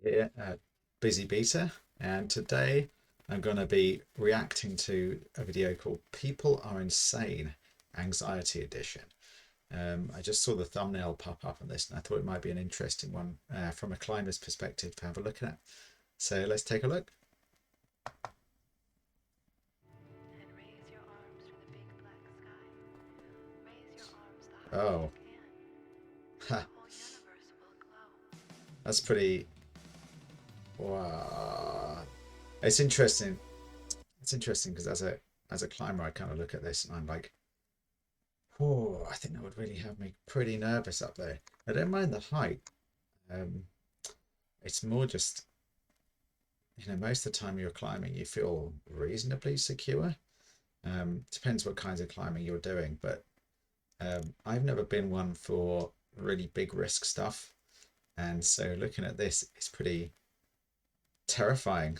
Here at Busy Beta, and today I'm going to be reacting to a video called People Are Insane Anxiety Edition. I just saw the thumbnail pop up on this and I thought it might be an interesting one from a climber's perspective to have a look at. So let's take a look. Oh, ha, that's pretty. Wow. It's interesting. It's interesting because as a climber, I kind of look at this and I'm like, oh, I think that would really have me pretty nervous up there. I don't mind the height. Um, it's more just, most of the time you're climbing, you feel reasonably secure. Depends what kinds of climbing you're doing, but I've never been one for really big risk stuff. And so looking at this is pretty terrifying.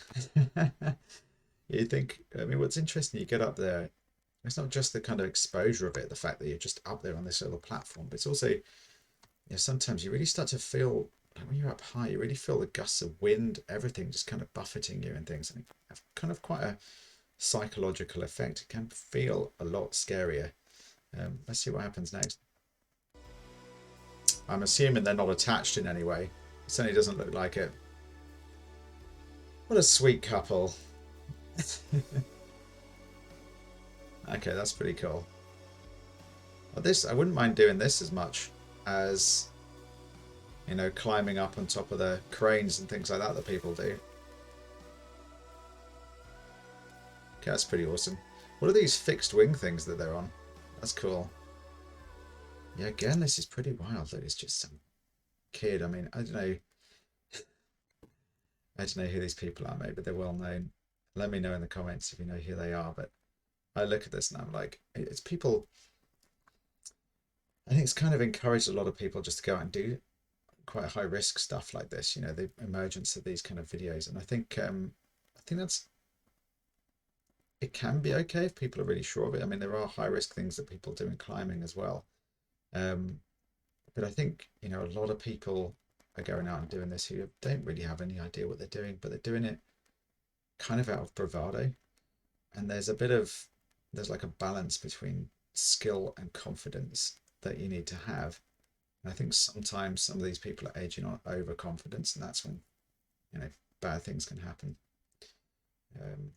You think, I mean, what's interesting, you get up there, it's not just the kind of exposure of it, the fact that you're just up there on this little platform, but it's also, sometimes you really start to feel like when you're up high, you really feel the gusts of wind, everything just kind of buffeting you and things, and it have kind of quite a psychological effect. It can feel a lot scarier. Let's see what happens next. I'm assuming they're not attached in any way. It certainly doesn't look like it. What a sweet couple. Okay, that's pretty cool. Well, this, I wouldn't mind doing this as much as, climbing up on top of the cranes and things like that that people do. Okay, that's pretty awesome. What are these fixed wing things that they're on? That's cool. Yeah, again, this is pretty wild that it's just some kid. I mean, I don't know. I don't know who these people are, maybe they're well known. Let me know in the comments if you know who they are. But I look at this and I'm like, it's people. I think it's kind of encouraged a lot of people just to go out and do quite high risk stuff like this. The emergence of these kind of videos, and I think that's it can be okay if people are really sure of it. I mean, there are high risk things that people do in climbing as well. Um, but I think, a lot of people are going out and doing this who don't really have any idea what they're doing, but they're doing it kind of out of bravado. And there's like a balance between skill and confidence that you need to have. And I think sometimes some of these people are edging on overconfidence, and that's when, bad things can happen. Um,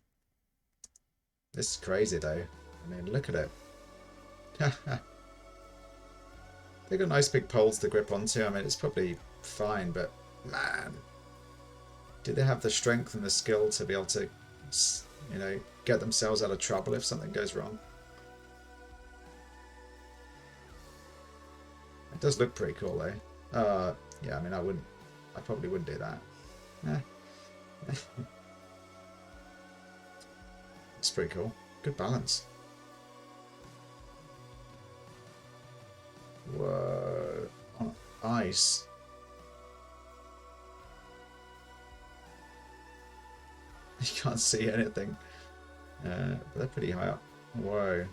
this is crazy though. I mean, look at it. They got nice big poles to grip onto. I mean, it's probably fine, but man, do they have the strength and the skill to be able to, get themselves out of trouble if something goes wrong? It does look pretty cool though. Yeah, I mean, I probably wouldn't do that. Eh. It's pretty cool. Good balance. Whoa. On ice. You can't see anything. But they're pretty high up. Whoa.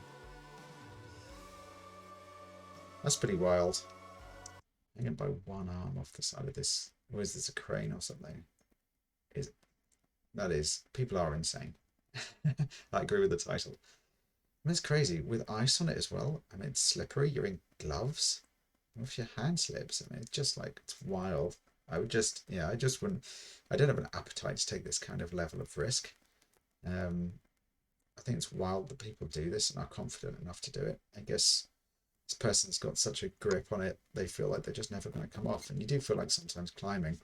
That's pretty wild. Hanging by one arm off the side of this. Or is this a crane or something? That is. People are insane. I agree with the title. I mean, it's crazy. With ice on it as well. I mean, it's slippery. You're in gloves. What if your hand slips? I mean, it's just like, it's wild. I just wouldn't, I don't have an appetite to take this kind of level of risk. I think it's wild that people do this and are confident enough to do it. I guess this person's got such a grip on it, they feel like they're just never going to come off. And you do feel like sometimes climbing,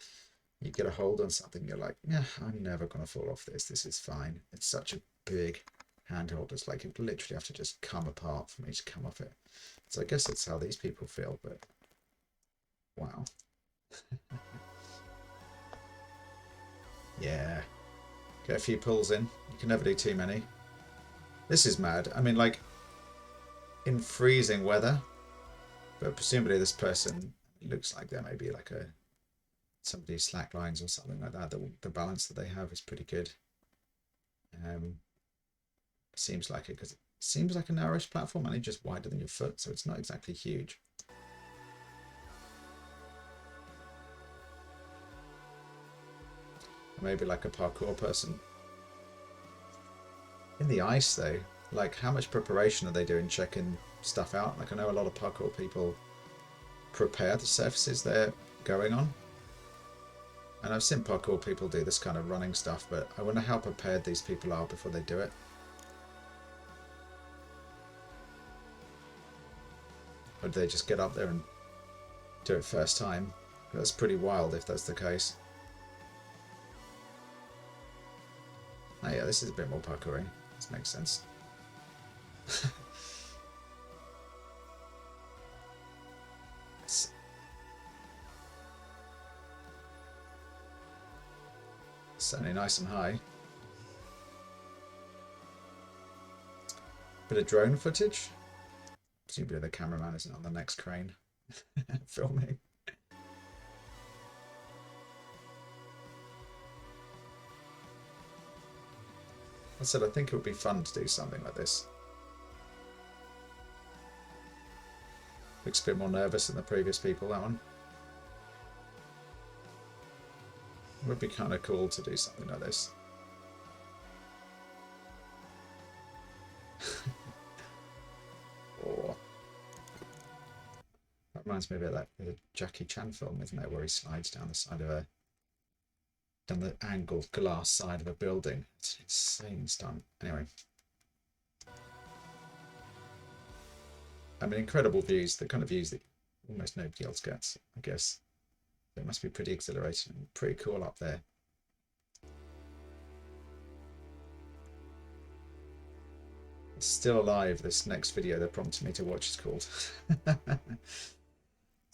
you get a hold on something, you're like, yeah, I'm never going to fall off this. This is fine. It's such a big handhold. It's like it literally have to just come apart for me to come off it. So I guess that's how these people feel, but wow. Yeah. Get a few pulls in. You can never do too many. This is mad. I mean, like, in freezing weather, but presumably this person looks like they're maybe like somebody who slack lines or something like that. The balance that they have is pretty good. Seems like it because it seems like a narrowish platform, only just wider than your foot, so it's not exactly huge. Maybe like a parkour person. In the ice though, like how much preparation are they doing checking stuff out? Like I know a lot of parkour people prepare the surfaces they're going on. And I've seen parkour people do this kind of running stuff, but I wonder how prepared these people are before they do it. Or do they just get up there and do it first time? That's pretty wild if that's the case. Oh yeah, this is a bit more parkoury. This makes sense. It's certainly nice and high. Bit of drone footage. Presumably the cameraman isn't on the next crane filming. I said I think it would be fun to do something like this. Looks a bit more nervous than the previous people, that one. It would be kind of cool to do something like this. Or that reminds me of that Jackie Chan film, isn't it, where he slides down the side of down the angled glass side of a building. It's an insane stunt. Anyway. I mean, incredible views, the kind of views that almost nobody else gets, I guess. It must be pretty exhilarating and pretty cool up there. It's Still Alive, this next video they're prompting me to watch is called. I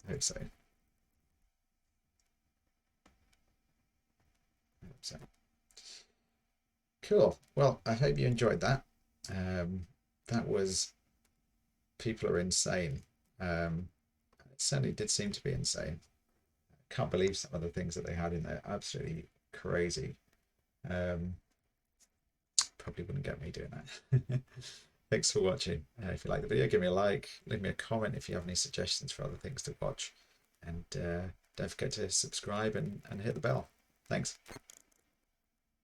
hope so. Cool. Well, I hope you enjoyed that. That was People Are Insane. It certainly did seem to be insane. I can't believe some of the things that they had in there. Absolutely crazy. Probably wouldn't get me doing that. Thanks for watching. If you like the video, give me a like. Leave me a comment if you have any suggestions for other things to watch. And don't forget to subscribe and hit the bell. Thanks.